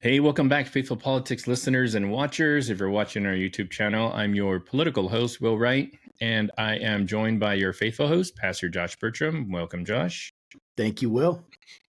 Hey, welcome back, Faithful Politics listeners and watchers. If you're watching our YouTube channel, I'm your political host, Will Wright, and I am joined by your faithful host, Pastor Josh Burtram. Welcome, Josh. Thank you, Will.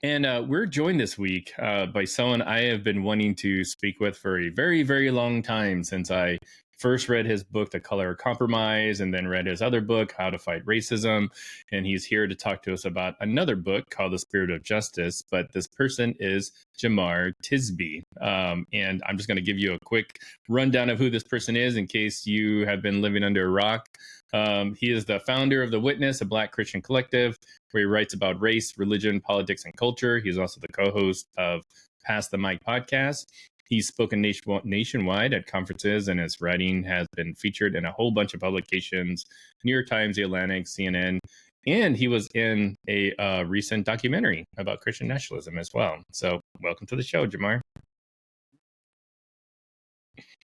And we're joined this week by someone I have been wanting to speak with for a very, very long time, since I first read his book, The Color of Compromise, and then read his other book, How to Fight Racism. And he's here to talk to us about another book called The Spirit of Justice. But this person is Jemar Tisby. And I'm just going to give you a quick rundown of who this person is in case you have been living under a rock. He is the founder of The Witness, a Black Christian collective, where he writes about race, religion, politics, and culture. He's also the co-host of Pass the Mic podcast. He's spoken nationwide at conferences, and his writing has been featured in a whole bunch of publications, New York Times, The Atlantic, CNN, and he was in a recent documentary about Christian nationalism as well. So welcome to the show, Jemar.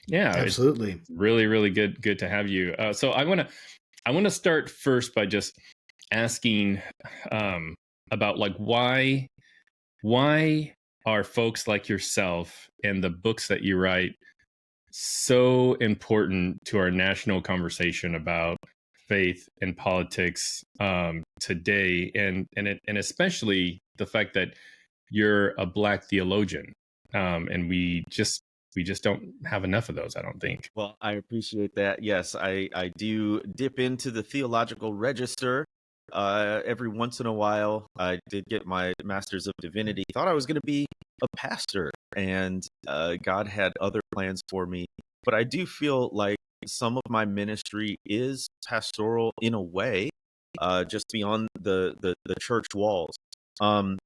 Yeah, absolutely. It's really, really good to have you. So I want to start first by just asking about like why are folks like yourself and the books that you write so important to our national conversation about faith and politics today, and especially the fact that you're a Black theologian, and we just don't have enough of those, I don't think. Well, I appreciate that. Yes, I do dip into the theological register every once in a while. I did get my Master's of Divinity. Thought I was going to be a pastor, and God had other plans for me. But I do feel like some of my ministry is pastoral in a way, just beyond the church walls. I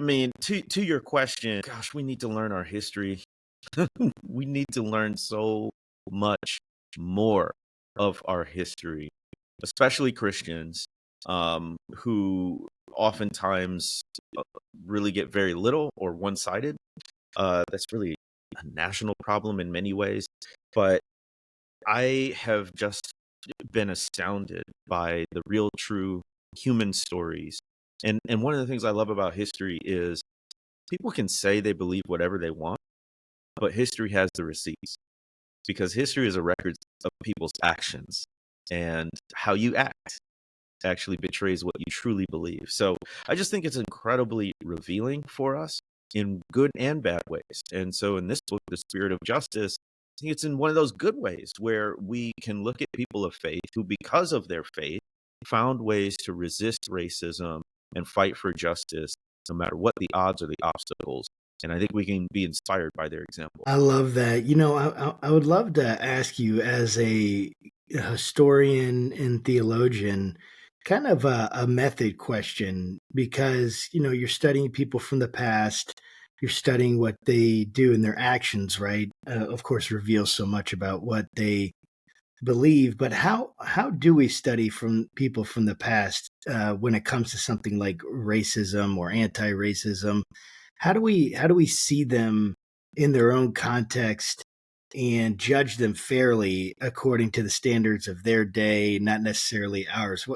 mean, to your question, gosh, we need to learn our history. We need to learn so much more of our history, especially Christians, who oftentimes really get very little or one-sided. That's really a national problem in many ways. But I have just been astounded by the real, true human stories. And one of the things I love about history is people can say they believe whatever they want, but history has the receipts, because history is a record of people's actions, and how you act actually betrays what you truly believe. So I just think it's incredibly revealing for us in good and bad ways. And so in this book, The Spirit of Justice, I think it's in one of those good ways where we can look at people of faith who, because of their faith, found ways to resist racism and fight for justice, no matter what the odds or the obstacles. And I think we can be inspired by their example. I love that. I would love to ask you, as a historian and theologian, kind of a method question, because, you're studying people from the past. You're studying what they do in their actions, right? Of course, reveals so much about what they believe. But how do we study from people from the past when it comes to something like racism or anti-racism? How do we see them in their own context and judge them fairly according to the standards of their day, not necessarily ours?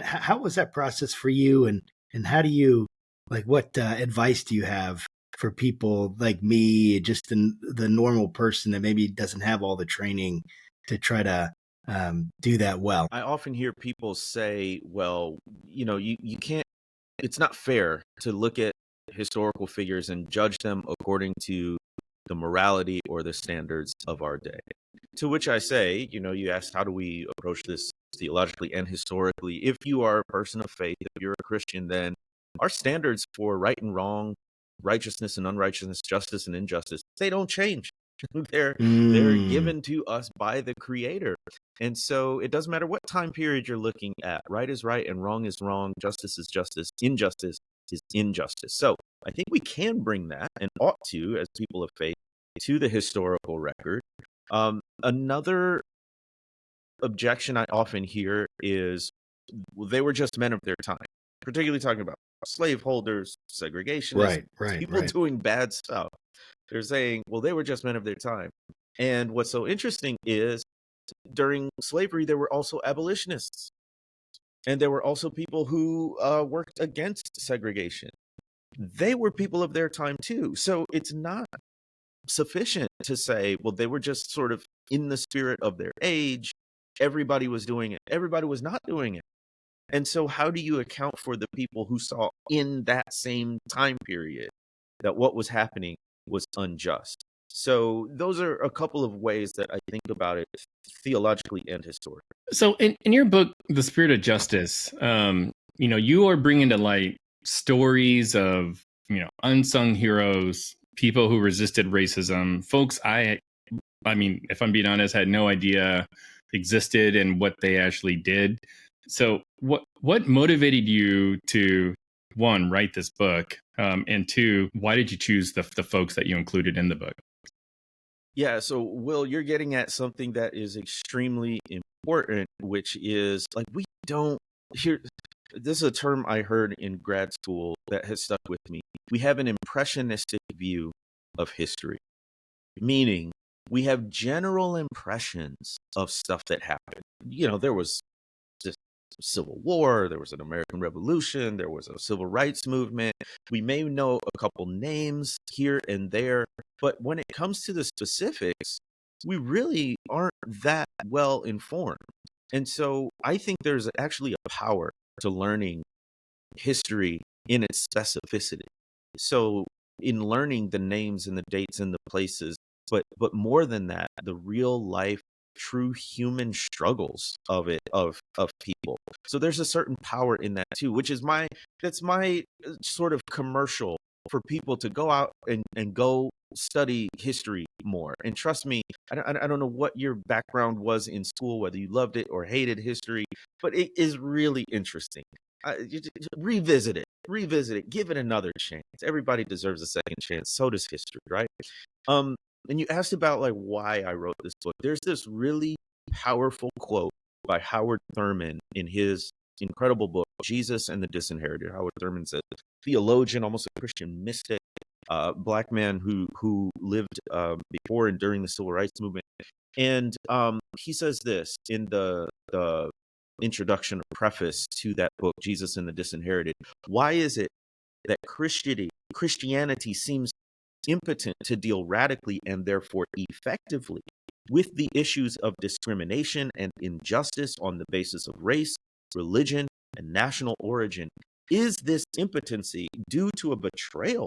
How was that process for you, and how do you, like, what advice do you have for people like me, just the normal person that maybe doesn't have all the training to try to do that well? I often hear people say, well, you can't, it's not fair to look at historical figures and judge them according to the morality or the standards of our day. To which I say, you asked, how do we approach this theologically and historically? If you are a person of faith, if you're a Christian, then our standards for right and wrong, righteousness and unrighteousness, justice and injustice, they don't change. They're given to us by the Creator. And so it doesn't matter what time period you're looking at. Right is right and wrong is wrong. Justice is justice. Injustice is injustice. So I think we can bring that, and ought to, as people of faith, to the historical record. Another objection I often hear is, well, they were just men of their time, particularly talking about slaveholders, segregationists, people doing bad stuff. They're saying, well, they were just men of their time. And what's so interesting is, during slavery, there were also abolitionists. And there were also people who worked against segregation. they were people of their time too. So it's not sufficient to say, well, they were just sort of in the spirit of their age. Everybody was doing it. Everybody was not doing it. And so how do you account for the people who saw in that same time period that what was happening was unjust? So those are a couple of ways that I think about it theologically and historically. So in your book, The Spirit of Justice, you are bringing to light stories of, unsung heroes, people who resisted racism, folks I mean, if I'm being honest, had no idea existed and what they actually did. So what motivated you to, one, write this book, and two, why did you choose the folks that you included in the book? Yeah, so Will, you're getting at something that is extremely important, which is like we don't here. This is a term I heard in grad school that has stuck with me. We have an impressionistic view of history, meaning we have general impressions of stuff that happened. There was this Civil War, there was an American Revolution, there was a Civil Rights Movement. We may know a couple names here and there, but when it comes to the specifics, we really aren't that well informed. And so I think there's actually a power to learning history in its specificity. So in learning the names and the dates and the places, but more than that, the real life, true human struggles of people. So there's a certain power in that too, which is that's my sort of commercial for people to go out and go study history more. And trust me, I don't know what your background was in school, whether you loved it or hated history, but it is really interesting. Revisit it, give it another chance. Everybody deserves a second chance. So does history, right? And you asked about like why I wrote this book. There's this really powerful quote by Howard Thurman in his incredible book, Jesus and the Disinherited. Howard Thurman's a theologian, almost a Christian mystic, Black man who lived before and during the Civil Rights Movement. And he says this in the introduction or preface to that book, Jesus and the Disinherited. Why is it that Christianity seems impotent to deal radically and therefore effectively with the issues of discrimination and injustice on the basis of race, religion, and national origin? Is this impotency due to a betrayal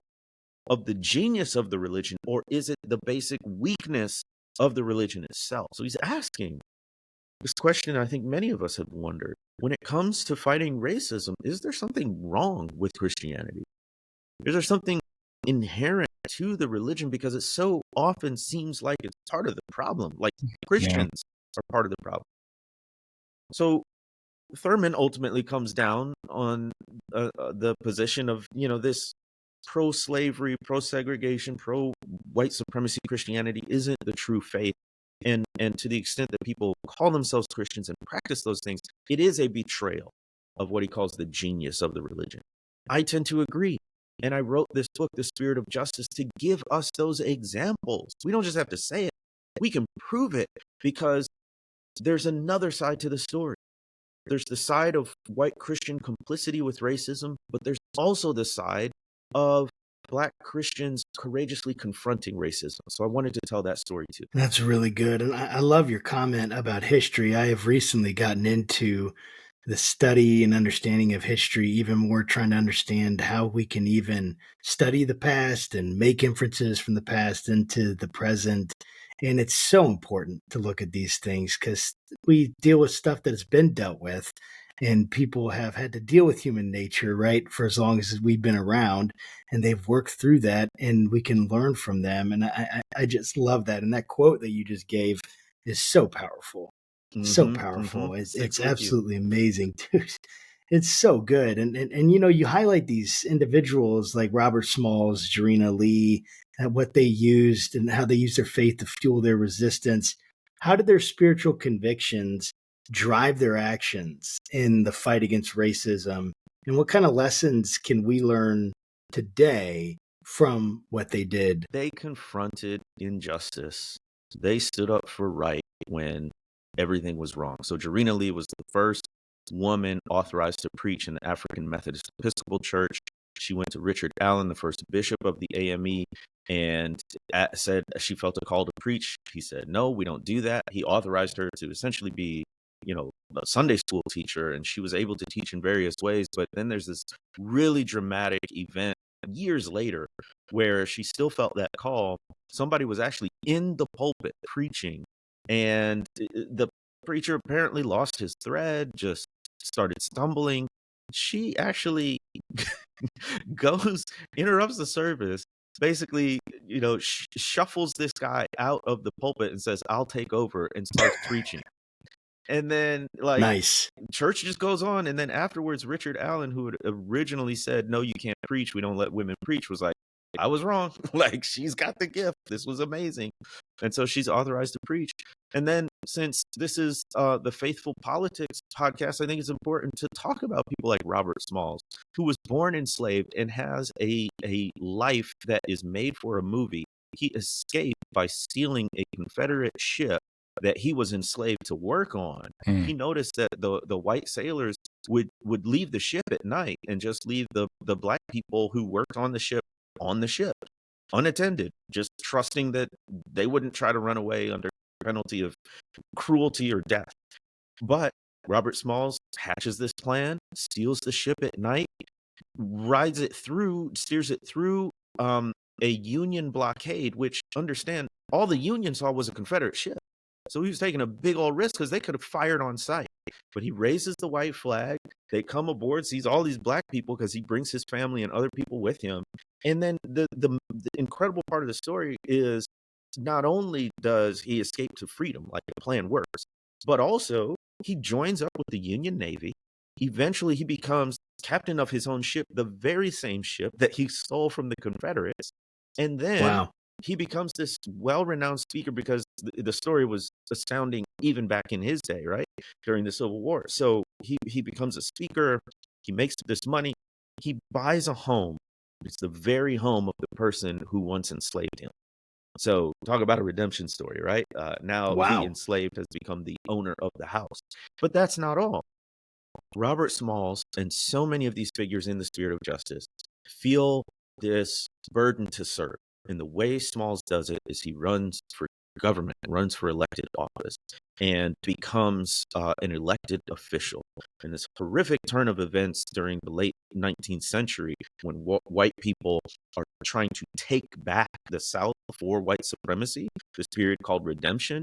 of the genius of the religion, or is it the basic weakness of the religion itself? So he's asking this question I think many of us have wondered. When it comes to fighting racism, is there something wrong with Christianity? Is there something inherent to the religion, because it so often seems like it's part of the problem, like Christians are part of the problem? So Thurman ultimately comes down on the position of, this pro-slavery, pro-segregation, pro-white supremacy Christianity isn't the true faith. And to the extent that people call themselves Christians and practice those things, it is a betrayal of what he calls the genius of the religion. I tend to agree. And I wrote this book, The Spirit of Justice, to give us those examples. We don't just have to say it. We can prove it, because there's another side to the story. There's the side of white Christian complicity with racism, but there's also the side of Black Christians courageously confronting racism. So I wanted to tell that story too. That's really good. And I love your comment about history. I have recently gotten into the study and understanding of history even more, trying to understand how we can even study the past and make inferences from the past into the present. And it's so important to look at these things because we deal with stuff that has been dealt with, and people have had to deal with human nature, right, for as long as we've been around, and they've worked through that, and we can learn from them. And I just love that. And that quote that you just gave is so powerful. So powerful. It's absolutely amazing, dude. It's so good. And you highlight these individuals like Robert Smalls, Jarena Lee, and what they used and how they used their faith to fuel their resistance. How did their spiritual convictions drive their actions in the fight against racism? And what kind of lessons can we learn today from what they did? They confronted injustice. They stood up for right when everything was wrong. So Jarena Lee was the first woman authorized to preach in the African Methodist Episcopal Church. She went to Richard Allen, the first bishop of the AME, and said she felt a call to preach. He said, no, we don't do that. He authorized her to essentially be, a Sunday school teacher, and she was able to teach in various ways. But then there's this really dramatic event years later where she still felt that call. Somebody was actually in the pulpit preaching, and the preacher apparently lost his thread, just started stumbling. She actually interrupts the service, basically, shuffles this guy out of the pulpit and says, I'll take over, and starts preaching. And then, Nice. church just goes on. And then afterwards, Richard Allen, who had originally said, no, you can't preach, we don't let women preach, was like, I was wrong. She's got the gift. This was amazing. And so she's authorized to preach. And then, since this is the Faithful Politics podcast, I think it's important to talk about people like Robert Smalls, who was born enslaved and has a life that is made for a movie. He escaped by stealing a Confederate ship that he was enslaved to work on. He noticed that the white sailors would leave the ship at night and just leave the black people who worked on the ship unattended, just trusting that they wouldn't try to run away under penalty of cruelty or death. But Robert Smalls hatches this plan, steals the ship at night, steers it through a Union blockade, which, understand, all the Union saw was a Confederate ship. So he was taking a big old risk because they could have fired on sight. But he raises the white flag. They come aboard, sees all these black people because he brings his family and other people with him. And then the incredible part of the story is, not only does he escape to freedom, like the plan works, but also he joins up with the Union Navy. Eventually, he becomes captain of his own ship, the very same ship that he stole from the Confederates. And then he becomes this well-renowned speaker, because the story was astounding even back in his day, right? During the Civil War. So he becomes a speaker. He makes this money. He buys a home. It's the very home of the person who once enslaved him. So talk about a redemption story, right? Now the enslaved has become the owner of the house. But that's not all. Robert Smalls and so many of these figures in the spirit of justice feel this burden to serve. And the way Smalls does it is he runs for government, runs for elected office, and becomes an elected official. And this horrific turn of events during the late 19th century, when white people are trying to take back the South for white supremacy, this period called redemption,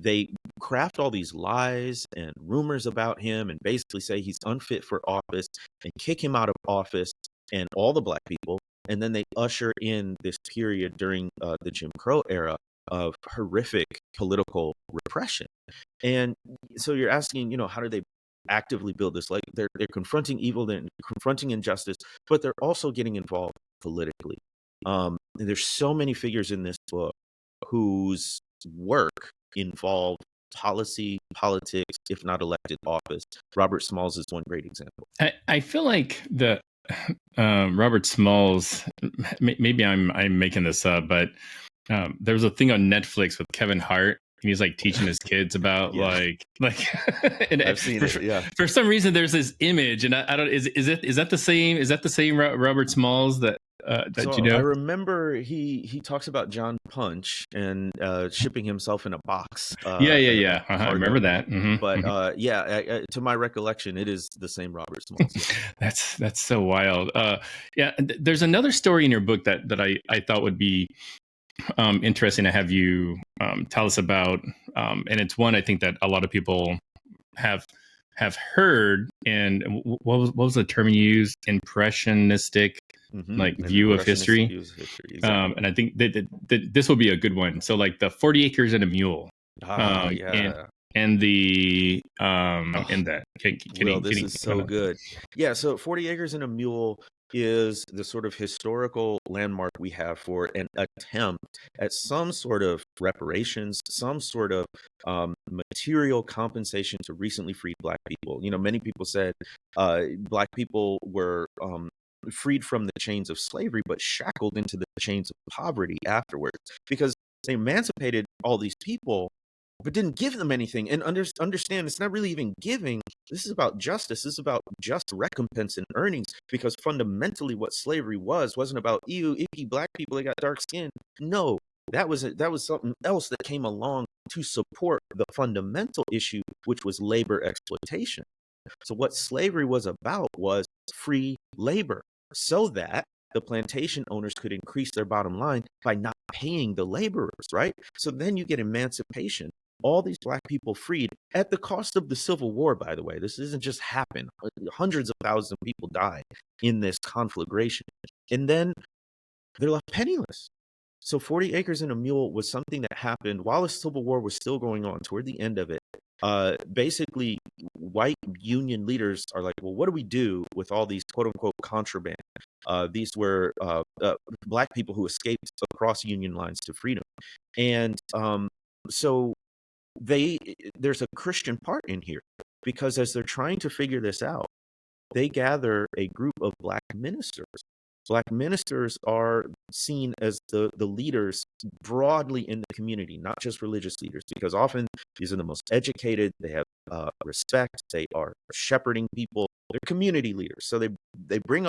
they craft all these lies and rumors about him and basically say he's unfit for office and kick him out of office and all the black people. And then they usher in this period during the Jim Crow era of horrific political repression. And so you're asking, how do they actively build this? Like, they're confronting evil, they're confronting injustice, but they're also getting involved politically. And there's so many figures in this book whose work involved policy, politics, if not elected office. Robert Smalls is one great example. I feel like Robert Smalls, maybe I'm making this up, but there was a thing on Netflix with Kevin Hart, and he's like teaching his kids about like and I've seen it. Yeah. For some reason, there's this image, and I don't, is that the same? Is that the same Robert Smalls that so you know? I remember he talks about John Punch and shipping himself in a box. Yeah. I remember that. Mm-hmm. But to my recollection, it is the same Robert Smalls. Yeah. That's so wild. There's another story in your book that I thought would be interesting to have you tell us about, and it's one I think that a lot of people have heard. And what was the term you used? Impressionistic, view of history. Exactly. And I think that this will be a good one. So, like the 40 Acres and a Mule. And the in that. This is so good. Yeah. So 40 Acres and a Mule is the sort of historical landmark we have for an attempt at some sort of reparations, some sort of material compensation to recently freed black people. Many people said black people were freed from the chains of slavery, but shackled into the chains of poverty afterwards, because they emancipated all these people, but didn't give them anything. And understand, it's not really even giving. This is about justice. This is about just recompense and earnings, because fundamentally what slavery wasn't about, ew, icky black people, they got dark skin. No, that was something else that came along to support the fundamental issue, which was labor exploitation. So what slavery was about was free labor, so that the plantation owners could increase their bottom line by not paying the laborers, right? So then you get emancipation. All these black people freed at the cost of the Civil War, by the way. This doesn't just happen. Hundreds of thousands of people died in this conflagration. And then they're left penniless. So 40 acres and a mule was something that happened while the Civil War was still going on, toward the end of it. Basically, white union leaders are like, well, what do we do with all these quote unquote contraband? These were black people who escaped across union lines to freedom. And so there's a Christian part in here, because as they're trying to figure this out, they gather a group of black ministers. Black ministers are seen as the leaders broadly in the community, not just religious leaders, because often these are the most educated, they have respect, they are shepherding people, they're community leaders. So they bring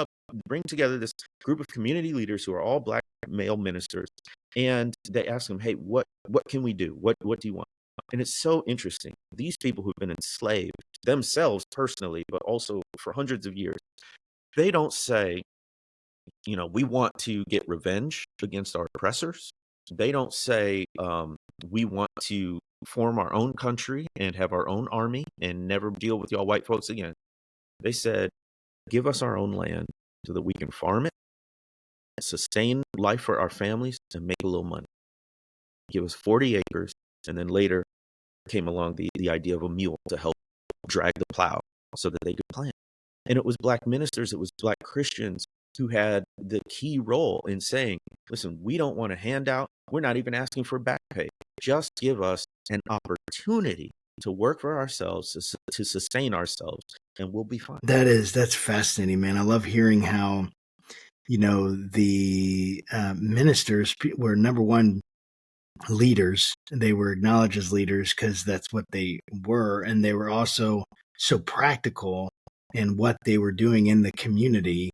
together this group of community leaders who are all black male ministers, and they ask them, hey, what can we do? What do you want? And it's so interesting. These people who've been enslaved themselves personally, but also for hundreds of years, they don't say, we want to get revenge against our oppressors. They don't say, we want to form our own country and have our own army and never deal with y'all white folks again. They said, give us our own land so that we can farm it, sustain life for our families, and make a little money. Give us 40 acres. And then later came along the idea of a mule to help drag the plow so that they could plant. And it was black ministers, it was black Christians who had the key role in saying, listen, we don't want a handout. We're not even asking for back pay. Just give us an opportunity to work for ourselves, to sustain ourselves, and we'll be fine. That's fascinating, man. I love hearing how, the ministers were, number one, leaders. They were acknowledged as leaders because that's what they were. And they were also so practical in what they were doing in the community.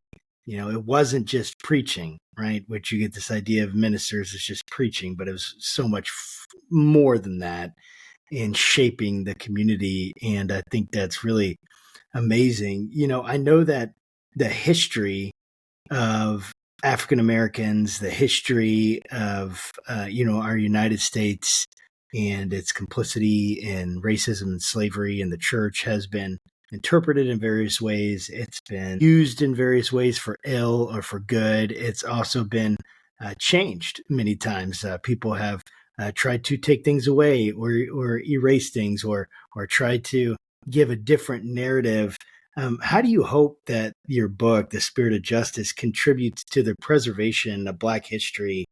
It wasn't just preaching, right? Which you get this idea of ministers as just preaching, but it was so much more than that in shaping the community. And I think that's really amazing. I know that the history of African Americans, the history of, our United States and its complicity in racism and slavery in the church has been interpreted in various ways. It's been used in various ways for ill or for good. It's also been changed many times. People have tried to take things away or erase things or try to give a different narrative. How do you hope that your book, The Spirit of Justice, contributes to the preservation of Black history?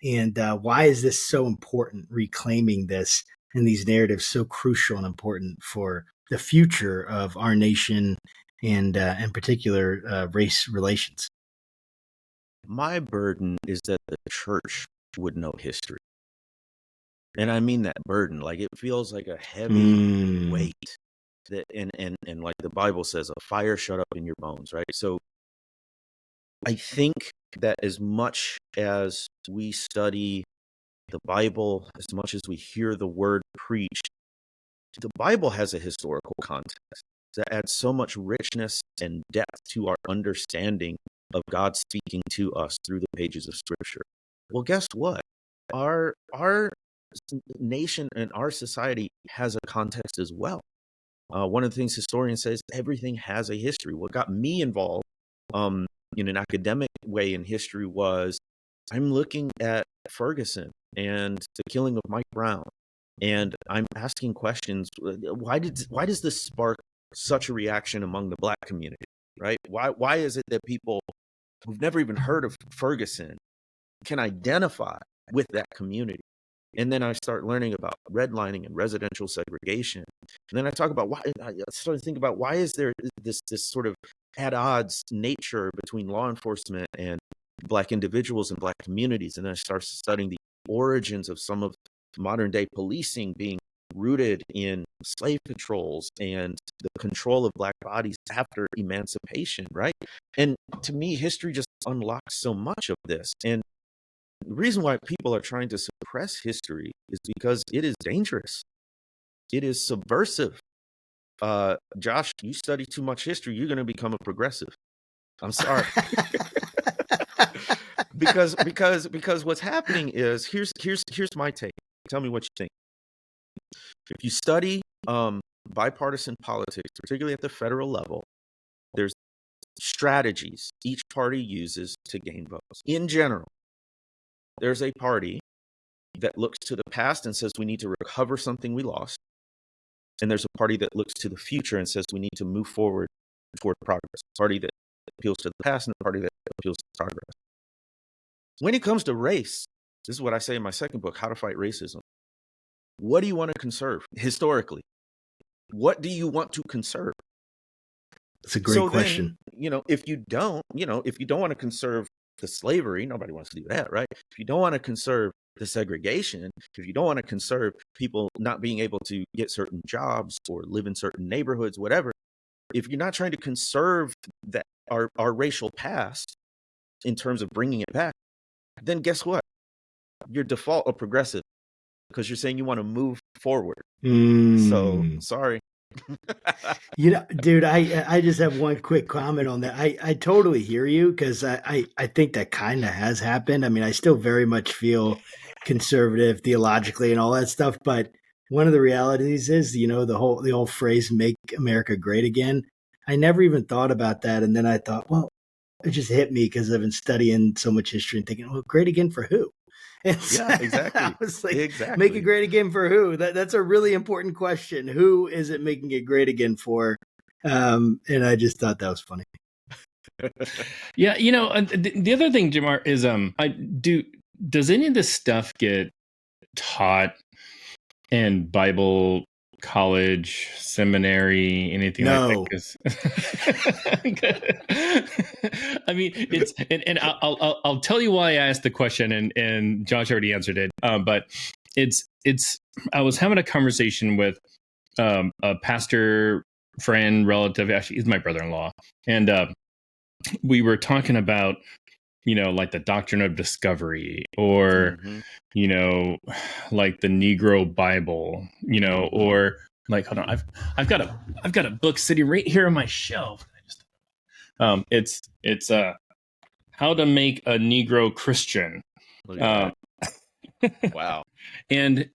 And why is this so important, reclaiming this and these narratives so crucial and important for the future of our nation and in particular race relations? My burden is that the church would know history. And I mean that burden, like it feels like a heavy weight. That and like the Bible says, a fire shut up in your bones, right? So I think that as much as we study the Bible, as much as we hear the word preached, the Bible has a historical context that adds so much richness and depth to our understanding of God speaking to us through the pages of Scripture. Well, guess what? Our nation and our society has a context as well. One of the things historians say is everything has a history. What got me involved in an academic way in history was I'm looking at Ferguson and the killing of Mike Brown, and I'm asking questions. Why does this spark such a reaction among the Black community? Right? Why is it that people who've never even heard of Ferguson can identify with that community? And then I start learning about redlining and residential segregation. And then I talk about I started to think about why is there this sort of at odds nature between law enforcement and Black individuals and Black communities. And then I start studying the origins of some of modern day policing being rooted in slave patrols and the control of Black bodies after emancipation, right? And to me, history just unlocks so much of this. And the reason why people are trying to suppress history is because it is dangerous. It is subversive. Josh, you study too much history, you're going to become a progressive. I'm sorry. because what's happening is here's my take. Tell me what you think. If you study bipartisan politics, particularly at the federal level, there's strategies each party uses to gain votes. In general, there's a party that looks to the past and says we need to recover something we lost. And there's a party that looks to the future and says we need to move forward toward progress. A party that appeals to the past and a party that appeals to progress. When it comes to race, this is what I say in my second book, How to Fight Racism. What do you want to conserve historically? What do you want to conserve? That's a great question. Then, if you don't want to conserve the slavery, nobody wants to do that, right? If you don't want to conserve the segregation, if you don't want to conserve people not being able to get certain jobs or live in certain neighborhoods, whatever, if you're not trying to conserve that our racial past in terms of bringing it back, then guess what? You're default a progressive because you're saying you want to move forward. So sorry. Dude, I just have one quick comment on that. I totally hear you because I think that kind of has happened. I mean, I still very much feel conservative theologically and all that stuff, but one of the realities is, the whole phrase "Make America Great Again." I never even thought about that, and then I thought, well, it just hit me because I've been studying so much history and thinking, well, great again for who? And yeah, exactly. I was like, exactly. Make it great again for who? That's a really important question. Who is it making it great again for? And I just thought that was funny. Yeah, the other thing, Jemar, is does any of this stuff get taught in Bible college, seminary, anything like that? I mean, it's and I'll tell you why I asked the question, and Josh already answered it. But it's I was having a conversation with a pastor friend, relative. Actually, he's my brother-in-law, and we were talking about like the doctrine of discovery, or like the Negro Bible, or like, hold on, I've got a book sitting right here on my shelf. It's How to Make a Negro Christian. Wow. And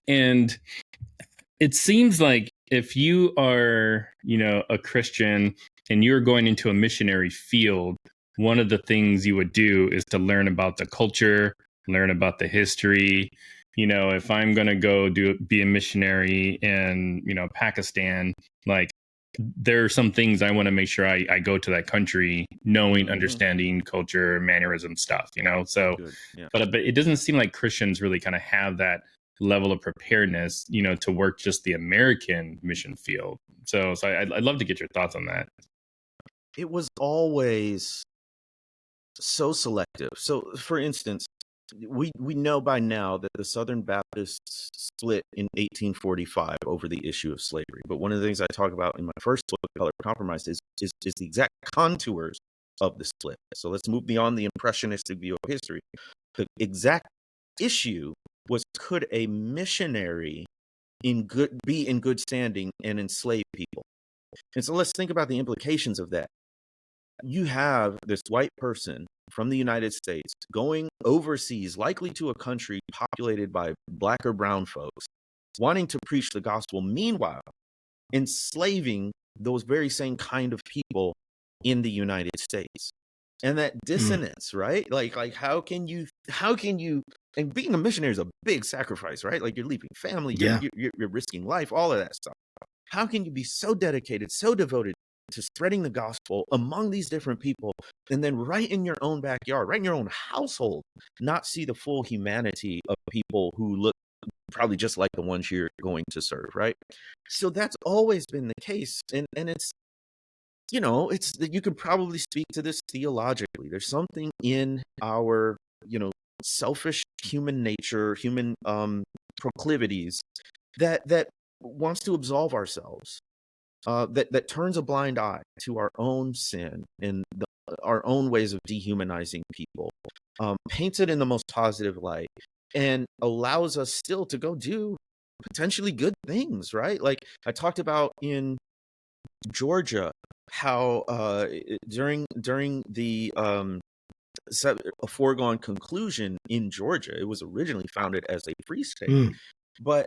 it seems like if you are, a Christian and you're going into a missionary field, one of the things you would do is to learn about the culture, learn about the history. If I'm going to go be a missionary in, Pakistan, like there are some things I want to make sure I go to that country knowing, understanding culture, mannerism stuff, so, yeah. But it doesn't seem like Christians really kind of have that level of preparedness, to work just the American mission field. So I'd love to get your thoughts on that. It was always so selective. So, for instance, we know by now that the Southern Baptists split in 1845 over the issue of slavery. But one of the things I talk about in my first book, Color Compromised, is the exact contours of the split. So let's move beyond the impressionistic view of history. The exact issue was, could a missionary be in good standing and enslave people? And so let's think about the implications of that. You have this white person from the United States going overseas, likely to a country populated by Black or brown folks, wanting to preach the gospel, meanwhile enslaving those very same kind of people in the United States. And that dissonance, right? Like how can you, and being a missionary is a big sacrifice, right? Like you're leaving family, you're risking life, all of that stuff. How can you be so dedicated, so devoted to spreading the gospel among these different people, and then right in your own backyard, right in your own household, not see the full humanity of people who look probably just like the ones you're going to serve, right? So that's always been the case. And it's, it's that you could probably speak to this theologically. There's something in our, selfish human nature, human proclivities that wants to absolve ourselves, that turns a blind eye to our own sin and our own ways of dehumanizing people, paints it in the most positive light, and allows us still to go do potentially good things, right? Like I talked about in Georgia, how during the a foregone conclusion in Georgia, it was originally founded as a free state, but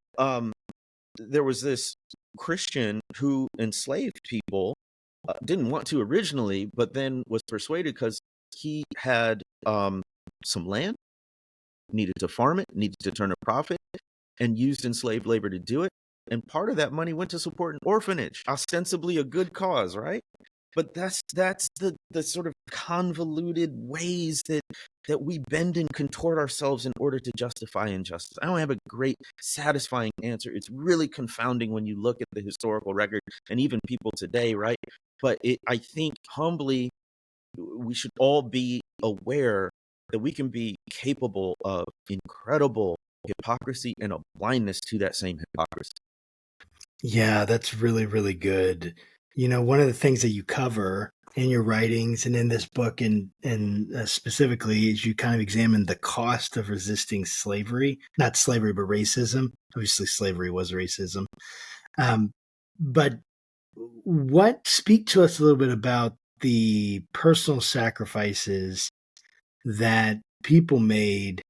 there was this Christian who enslaved people, didn't want to originally, but then was persuaded because he had some land, needed to farm it, needed to turn a profit, and used enslaved labor to do it. And part of that money went to support an orphanage, ostensibly a good cause, right? But that's the sort of convoluted ways that we bend and contort ourselves in order to justify injustice. I don't have a great, satisfying answer. It's really confounding when you look at the historical record and even people today, right? But I think humbly, we should all be aware that we can be capable of incredible hypocrisy and a blindness to that same hypocrisy. Yeah, that's really, really good. You know, one of the things that you cover in your writings and in this book and specifically is you kind of examine the cost of resisting slavery, not slavery, but racism. Obviously, slavery was racism. But speak to us a little bit about the personal sacrifices that people made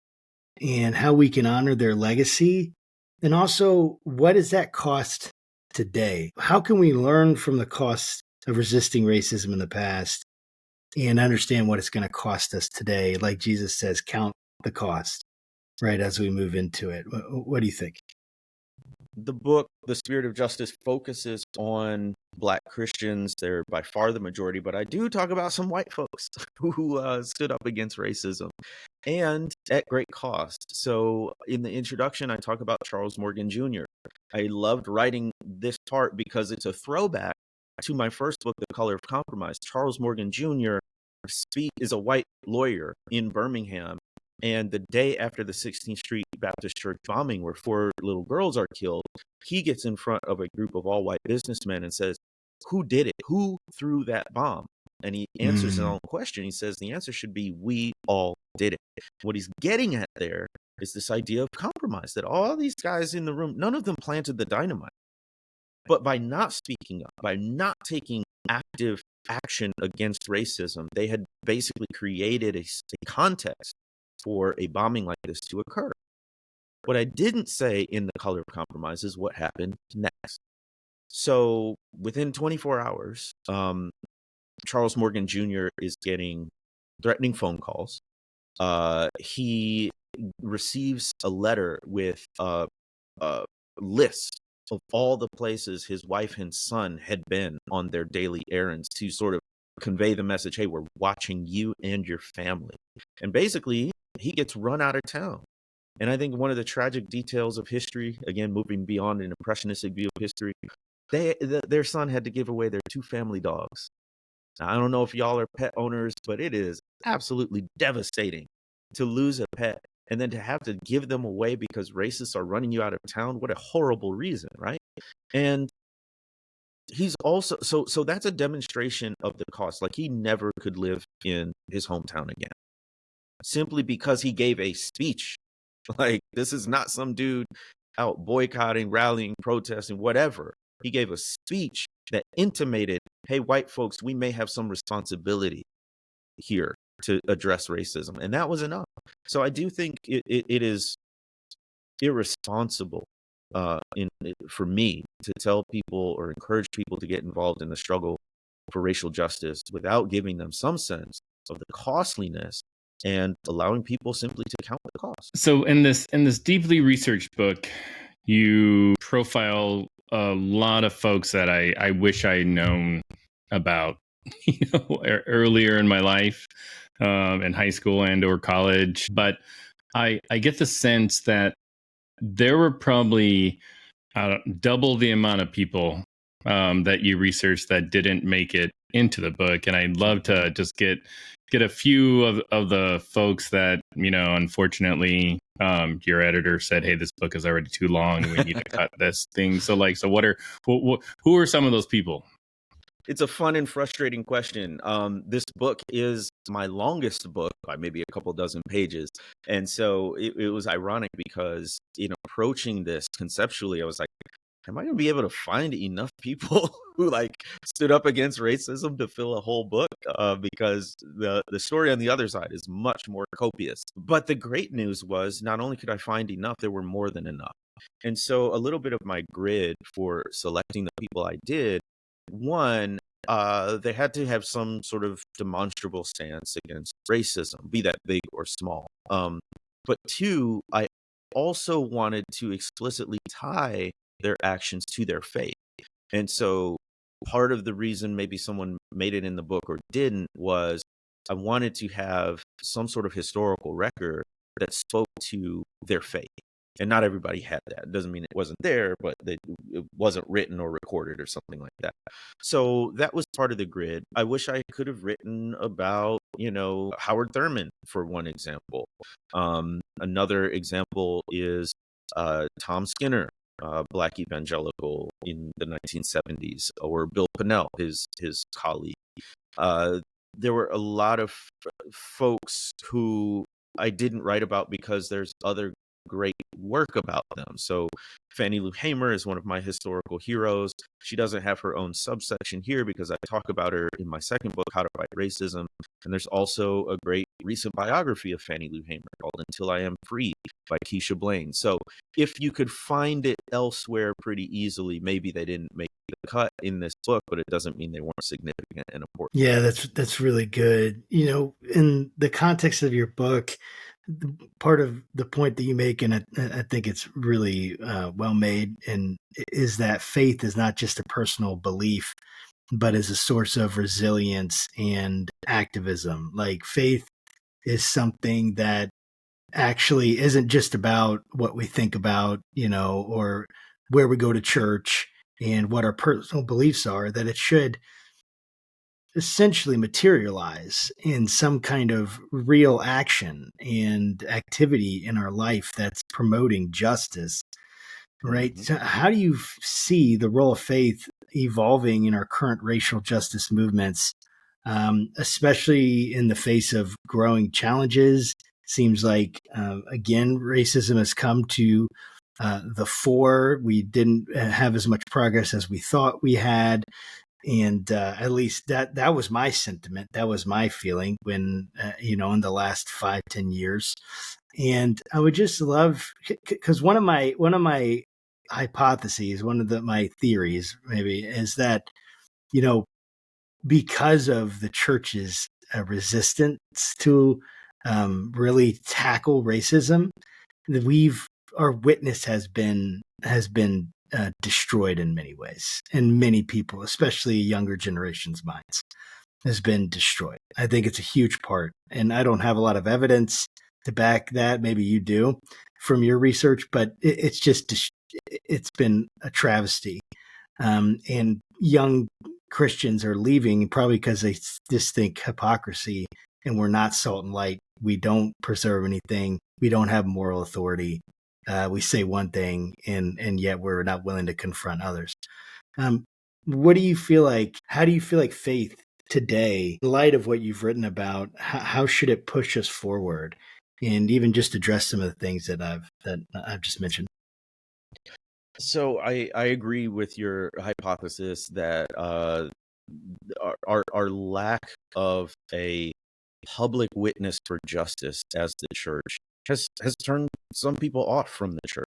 and how we can honor their legacy. And also, what does that cost today? How can we learn from the cost of resisting racism in the past and understand what it's going to cost us today? Like Jesus says, count the cost, right, as we move into it. What do you think? The book, The Spirit of Justice, focuses on Black Christians. They're by far the majority, but I do talk about some white folks who stood up against racism, and at great cost. So in the introduction, I talk about Charles Morgan Jr. I loved writing this part because it's a throwback to my first book, The Color of Compromise. Charles Morgan Jr. is a white lawyer in Birmingham. And the day after the 16th Street Baptist Church bombing, where 4 little girls are killed, he gets in front of a group of all white businessmen and says, who did it? Who threw that bomb? And he answers his own question. He says the answer should be, we all did it. What he's getting at there is this idea of compromise, that all these guys in the room, none of them planted the dynamite. But by not speaking up, by not taking active action against racism, they had basically created a context for a bombing like this to occur. What I didn't say in The Color of Compromise is what happened next. So within 24 hours, Charles Morgan Jr. is getting threatening phone calls. He receives a letter with a list of all the places his wife and son had been on their daily errands to sort of convey the message, hey, we're watching you and your family. And basically, he gets run out of town. And I think one of the tragic details of history, again, moving beyond an impressionistic view of history, their son had to give away their 2 family dogs. Now, I don't know if y'all are pet owners, but it is absolutely devastating to lose a pet and then to have to give them away because racists are running you out of town. What a horrible reason, right? And he's also, so that's a demonstration of the cost. Like, he never could live in his hometown again, simply because he gave a speech. Like, this is not some dude out boycotting, rallying, protesting, whatever. He gave a speech that intimated, hey, white folks, we may have some responsibility here to address racism. And that was enough. So I do think it is irresponsible for me to tell people or encourage people to get involved in the struggle for racial justice without giving them some sense of the costliness and allowing people simply to count the cost. So in this deeply researched book, you profile a lot of folks that I wish I had known about, earlier in my life, in high school and or college. But I get the sense that there were probably double the amount of people that you researched that didn't make it into the book. And I'd love to just get get a few of the folks that, unfortunately, your editor said, hey, this book is already too long and we need to cut this thing. So who are some of those people? It's a fun and frustrating question. This book is my longest book by maybe a couple dozen pages. And so it was ironic because in approaching this conceptually, I was like, am I going to be able to find enough people who stood up against racism to fill a whole book? Because the story on the other side is much more copious. But the great news was not only could I find enough, there were more than enough. And so a little bit of my grid for selecting the people I did, one, they had to have some sort of demonstrable stance against racism, be that big or small. But two, I also wanted to explicitly tie their actions to their faith. And so part of the reason maybe someone made it in the book or didn't was I wanted to have some sort of historical record that spoke to their faith. And not everybody had that. It doesn't mean it wasn't there, but it wasn't written or recorded or something like that. So that was part of the grid. I wish I could have written about, Howard Thurman, for one example. Another example is Tom Skinner, Black evangelical in the 1970s, or Bill Pinnell, his colleague. There were a lot of folks who I didn't write about because there's other great work about them. So Fannie Lou Hamer is one of my historical heroes. She doesn't have her own subsection here because I talk about her in my second book, How to Fight Racism. And there's also a great recent biography of Fannie Lou Hamer called Until I Am Free by Keisha Blaine. So if you could find it elsewhere pretty easily, maybe they didn't make the cut in this book, but it doesn't mean they weren't significant and important. Yeah, that's really good. In the context of your book, part of the point that you make, and I think it's really well made, and is that faith is not just a personal belief, but is a source of resilience and activism. Like faith is something that actually isn't just about what we think about, or where we go to church and what our personal beliefs are, that it should essentially materialize in some kind of real action and activity in our life that's promoting justice, right? Mm-hmm. So how do you see the role of faith evolving in our current racial justice movements, especially in the face of growing challenges? Seems like, again, racism has come to the fore. We didn't have as much progress as we thought we had. And at least that was my sentiment. That was my feeling when, in the last 5-10 years. And I would just love, because one of my hypotheses, my theories maybe, is that, because of the church's resistance to really tackle racism, our witness has been destroyed in many ways, and many people, especially younger generation's minds, has been destroyed. I think it's a huge part, and I don't have a lot of evidence to back that. Maybe you do from your research, but it's been a travesty. And young Christians are leaving probably because they just think hypocrisy, and we're not salt and light. We don't preserve anything. We don't have moral authority. We say one thing, and yet we're not willing to confront others. What do you feel like? How do you feel like faith today, in light of what you've written about, how should it push us forward, and even just address some of the things that I've just mentioned? So I agree with your hypothesis that our lack of a public witness for justice as the church has turned some people off from the church.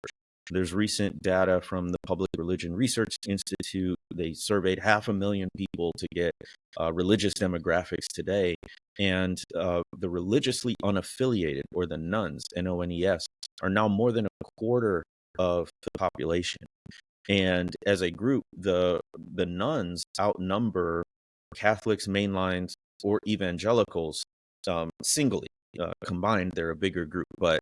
There's recent data from the Public Religion Research Institute. They surveyed 500,000 people to get religious demographics today. And the religiously unaffiliated, or the nuns, NONES, are now more than a quarter of the population. And as a group, the nuns outnumber Catholics, mainlines, or evangelicals singly. Combined, they're a bigger group, but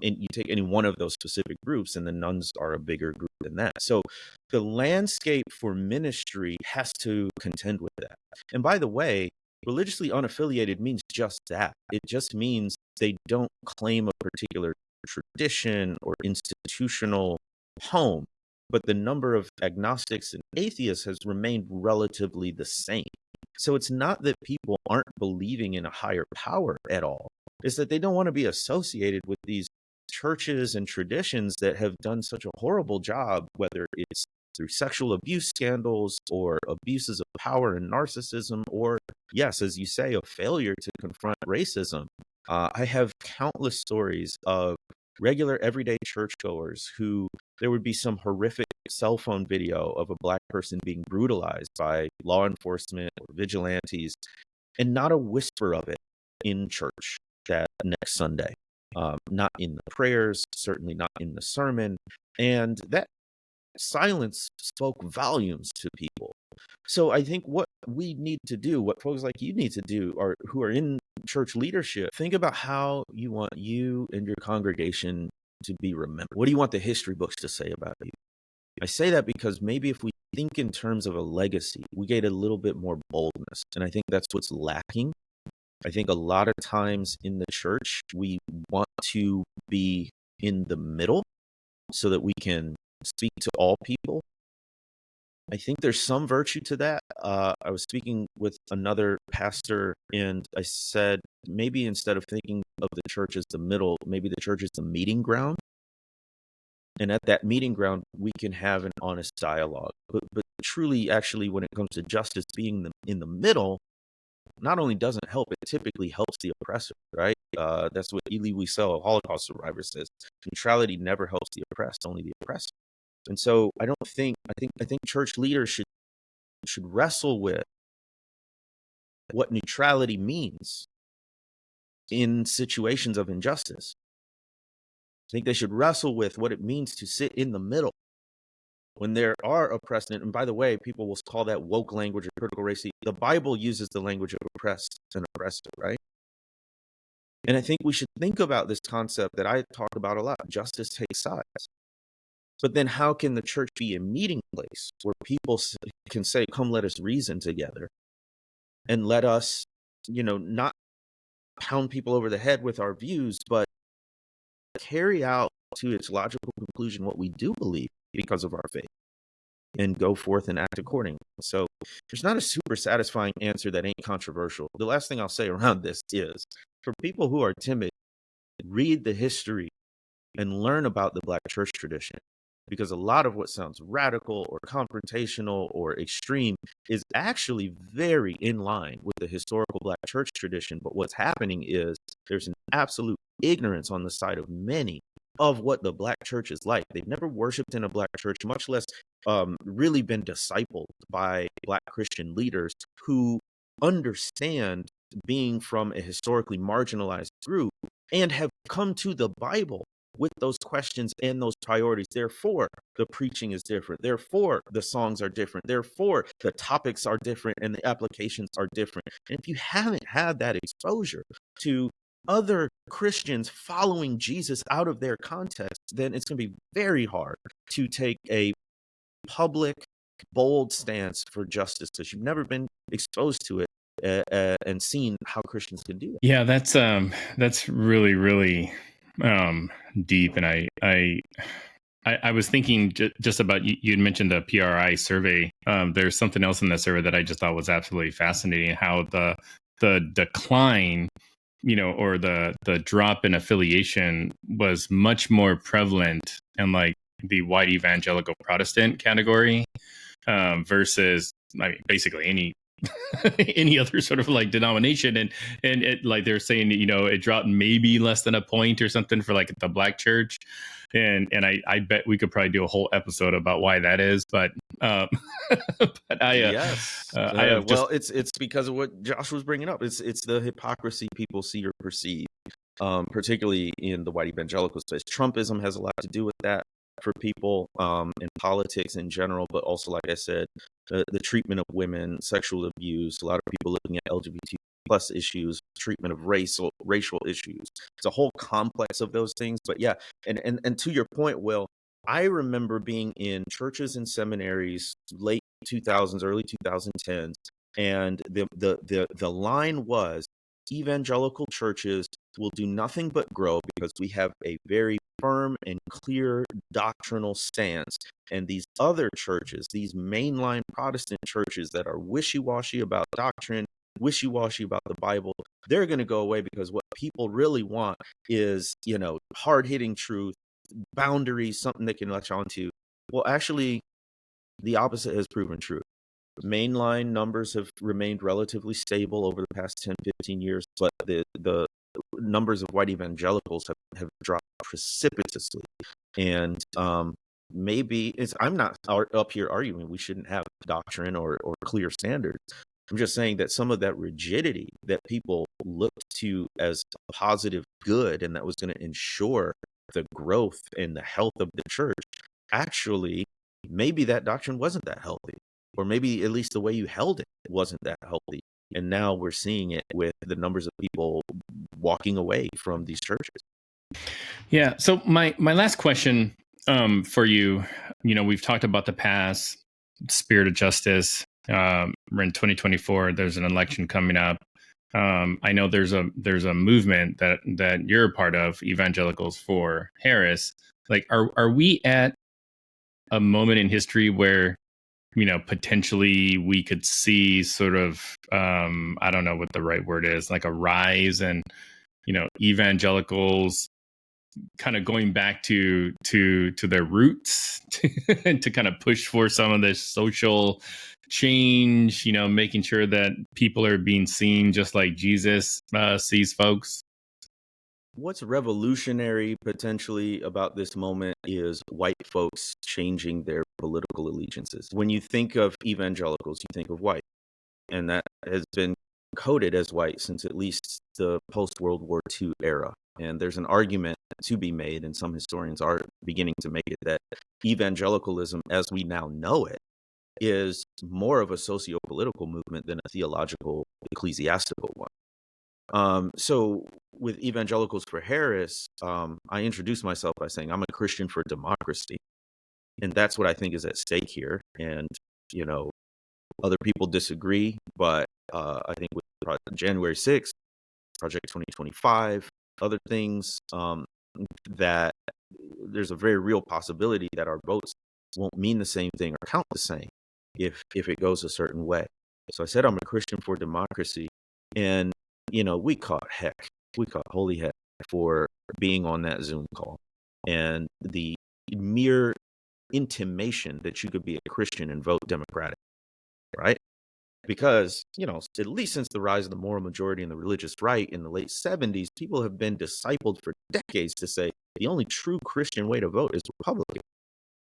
you take any one of those specific groups, and the nuns are a bigger group than that. So the landscape for ministry has to contend with that. And by the way, Religiously unaffiliated means just that. It just means they don't claim a particular tradition or institutional home, but the number of agnostics and atheists has remained relatively the same. So it's not that people aren't believing in a higher power at all. It's that they don't want to be associated with these churches and traditions that have done such a horrible job, whether it's through sexual abuse scandals or abuses of power and narcissism, or, yes, as you say, a failure to confront racism. I have countless stories of regular everyday churchgoers who there would be some horrific cell phone video of a Black person being brutalized by law enforcement or vigilantes, and not a whisper of it in church that next Sunday. Not in the prayers, certainly not in the sermon. And that silence spoke volumes to people. So I think what we need to do, what folks like you need to do, or who are in church leadership, think about how you want you and your congregation to be remembered. What do you want the history books to say about you? I say that because maybe if we think in terms of a legacy, we get a little bit more boldness. And I think that's what's lacking. I think a lot of times in the church, we want to be in the middle so that we can speak to all people. I think there's some virtue to that. I was speaking with another pastor, and I said, maybe instead of thinking of the church as the middle, maybe the church is the meeting ground. And at that meeting ground, we can have an honest dialogue. But truly, actually, when it comes to justice, being in the middle not only doesn't help, it typically helps the oppressor, right? That's what Elie Wiesel, a Holocaust survivor, says. Neutrality never helps the oppressed, only the oppressed. And so I think church leaders should wrestle with what neutrality means in situations of injustice. I think they should wrestle with what it means to sit in the middle when there are oppressed. And by the way, people will call that woke language or critical race. The Bible uses the language of oppressed and oppressor, right? And I think we should think about this concept that I talk about a lot: justice takes sides. But then how can the church be a meeting place where people can say, come, let us reason together, and let us, not pound people over the head with our views, but carry out to its logical conclusion what we do believe because of our faith, and go forth and act accordingly. So there's not a super satisfying answer that ain't controversial. The last thing I'll say around this is, for people who are timid, read the history and learn about the Black church tradition, because a lot of what sounds radical or confrontational or extreme is actually very in line with the historical Black church tradition. But what's happening is there's an absolute ignorance on the side of many of what the Black church is like. They've never worshiped in a Black church, much less really been discipled by Black Christian leaders who understand being from a historically marginalized group and have come to the Bible with those questions and those priorities. Therefore, the preaching is different. Therefore, the songs are different. Therefore, the topics are different and the applications are different. And if you haven't had that exposure to other Christians following Jesus out of their context, then it's going to be very hard to take a public, bold stance for justice, because you've never been exposed to it and seen how Christians can do that. Yeah, that's really, really deep. And I was thinking just about, you had mentioned the PRI survey. There's something else in that survey that I just thought was absolutely fascinating, how the decline, or the drop in affiliation was much more prevalent in like the white evangelical Protestant category versus, I mean, basically any other sort of like denomination. And it, like they're saying, it dropped maybe less than a point or something for like the Black church. And I bet we could probably do a whole episode about why that is. But but it's because of what Josh was bringing up. It's the hypocrisy people see or perceive, particularly in the white evangelical space. Trumpism has a lot to do with that for people, in politics in general, but also, like I said, the treatment of women, sexual abuse, a lot of people looking at LGBT plus issues, treatment of racial issues. It's a whole complex of those things. But yeah, and to your point, Will, I remember being in churches and seminaries late 2000s, early 2010s, And the line was, evangelical churches will do nothing but grow because we have a very firm and clear doctrinal stance. And these other churches, these mainline Protestant churches that are wishy-washy about doctrine, wishy-washy about the Bible, they're going to go away because what people really want is, hard-hitting truth, boundaries, something they can latch onto. Well, actually, the opposite has proven true. Mainline numbers have remained relatively stable over the past 10, 15 years, but the numbers of white evangelicals have dropped precipitously. And maybe I'm not up here arguing we shouldn't have doctrine or clear standards. I'm just saying that some of that rigidity that people looked to as a positive good and that was going to ensure the growth and the health of the church, actually, maybe that doctrine wasn't that healthy. Or maybe at least the way you held it wasn't that healthy. And now we're seeing it with the numbers of people walking away from these churches. Yeah. So my last question for you, we've talked about the past, spirit of justice. We're in 2024. There's an election coming up. I know there's a movement that you're a part of, Evangelicals for Harris. Like, are we at a moment in history where potentially we could see sort of, I don't know what the right word is, like a rise and, evangelicals kind of going back to their roots to kind of push for some of this social change, making sure that people are being seen just like Jesus sees folks? What's revolutionary potentially about this moment is white folks changing their political allegiances. When you think of evangelicals, you think of white, and that has been coded as white since at least the post-World War II era. And there's an argument to be made, and some historians are beginning to make it, that evangelicalism, as we now know it, is more of a socio-political movement than a theological, ecclesiastical one. So with Evangelicals for Harris, I introduced myself by saying I'm a Christian for democracy. And that's what I think is at stake here. And, other people disagree, but I think with January 6th, Project 2025, other things, that there's a very real possibility that our votes won't mean the same thing or count the same if it goes a certain way. So I said I'm a Christian for democracy. And we caught holy heck for being on that Zoom call. And the mere intimation that you could be a Christian and vote Democratic, right? Because, at least since the rise of the moral majority and the religious right in the late 70s, people have been discipled for decades to say the only true Christian way to vote is Republican.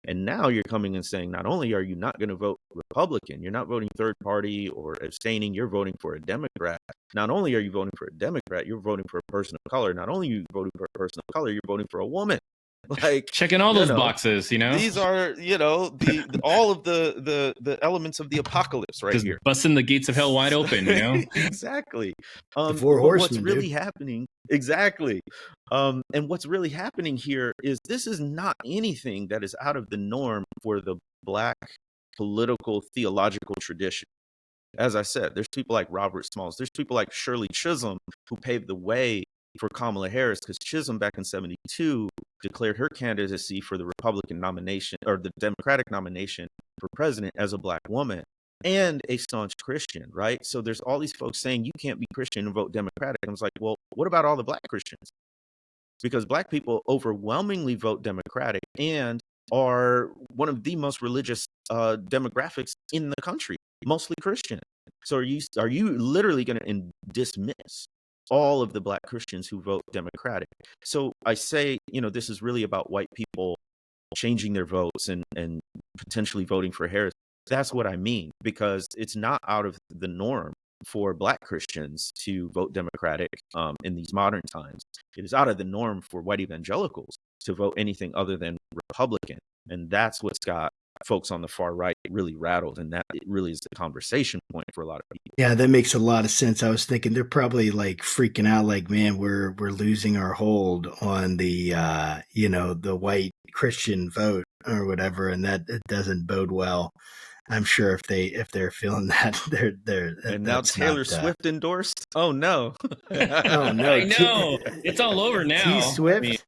And now you're coming and saying, not only are you not going to vote Republican, you're not voting third party or abstaining, you're voting for a Democrat. Not only are you voting for a Democrat, you're voting for a person of color. Not only are you voting for a person of color, you're voting for a woman. Like, checking all those boxes, These are, all of the elements of the apocalypse right just here. Busting the gates of hell wide open, Exactly. The four horsemen, what's really happening, exactly. And what's really happening here is this is not anything that is out of the norm for the Black political theological tradition. As I said, there's people like Robert Smalls. There's people like Shirley Chisholm who paved the way for Kamala Harris, because Chisholm back in 1972 declared her candidacy for the Republican nomination or the Democratic nomination for president as a Black woman and a staunch Christian, right? So there's all these folks saying you can't be Christian and vote Democratic. I was like, well, what about all the Black Christians? Because Black people overwhelmingly vote Democratic and are one of the most religious demographics in the country, mostly Christian. So are you literally going to dismiss all of the Black Christians who vote Democratic? So I say, this is really about white people changing their votes and potentially voting for Harris. That's what I mean, because it's not out of the norm for Black Christians to vote Democratic in these modern times. It is out of the norm for white evangelicals to vote anything other than Republican. And that's what's got folks on the far right really rattled, and that it really is the conversation point for a lot of people. Yeah, that makes a lot of sense. I was thinking they're probably like freaking out, like, man, we're losing our hold on the the white Christian vote or whatever, and that it doesn't bode well. I'm sure if they're feeling that, And now Taylor Swift endorsed. Oh no! Oh no! I know it's all over now. T Swift,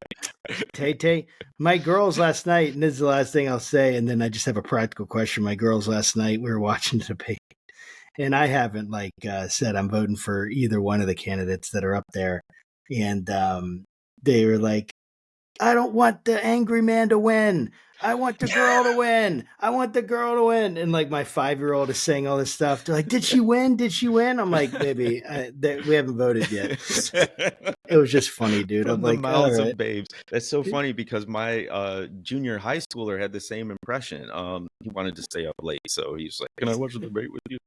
Tay. My girls last night, and this is the last thing I'll say, and then I just have a practical question. My girls last night, we were watching the debate, and I haven't said I'm voting for either one of the candidates that are up there, and they were like, I don't want the angry man to win. I want the girl to win. I want the girl to win. And like my 5-year-old is saying all this stuff. They're like, did she win? Did she win? I'm like, baby, we haven't voted yet. It was just funny, dude. From I'm the like, mouths all right. of babes. That's so funny because my junior high schooler had the same impression. He wanted to stay up late, so he was like, "Can I watch the debate with you?"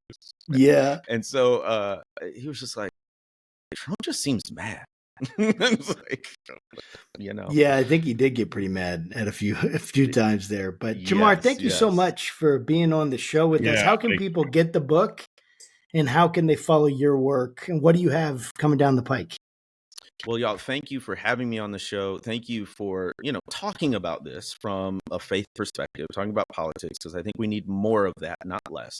Yeah. And so he was just like, "Trump just seems mad." I was like, Yeah, I think he did get pretty mad at a few times there. But Jemar, thank you so much for being on the show with us. How can people get the book, and how can they follow your work, and what do you have coming down the pike? Well, y'all, thank you for having me on the show. Thank you for, talking about this from a faith perspective, talking about politics, because I think we need more of that, not less.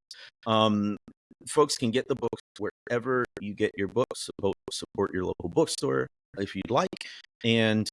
Folks can get the books wherever you get your books. Support your local bookstore if you'd like. And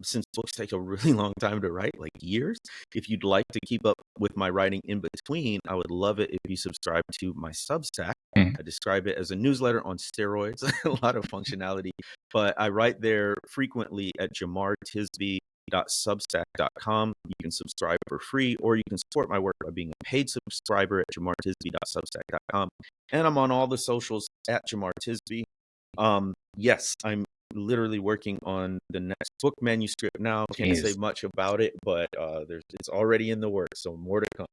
since books take a really long time to write, like years, if you'd like to keep up with my writing in between, I would love it if you subscribe to my Substack. I describe it as a newsletter on steroids, a lot of functionality, but I write there frequently at jemartisby.substack.com. You can subscribe for free, or you can support my work by being a paid subscriber at jemartisby.substack.com. And I'm on all the socials at Jemar Tisby. Yes, I'm literally working on the next book manuscript now. Can't say much about it, but it's already in the works, so more to come.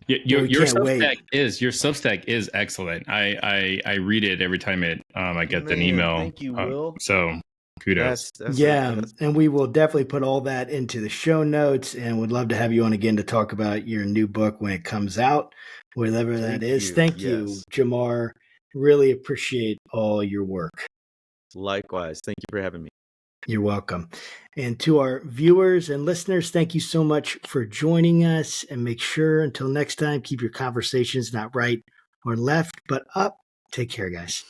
Your Substack is excellent. I read it every time I get an email. Thank you, Will. So kudos. And we will definitely put all that into the show notes, and would love to have you on again to talk about your new book when it comes out, whatever that is. Thank you, Jemar. Really appreciate all your work. Likewise. Thank you for having me. You're welcome. And to our viewers and listeners, thank you so much for joining us. And make sure, until next time, keep your conversations not right or left, but up. Take care, guys.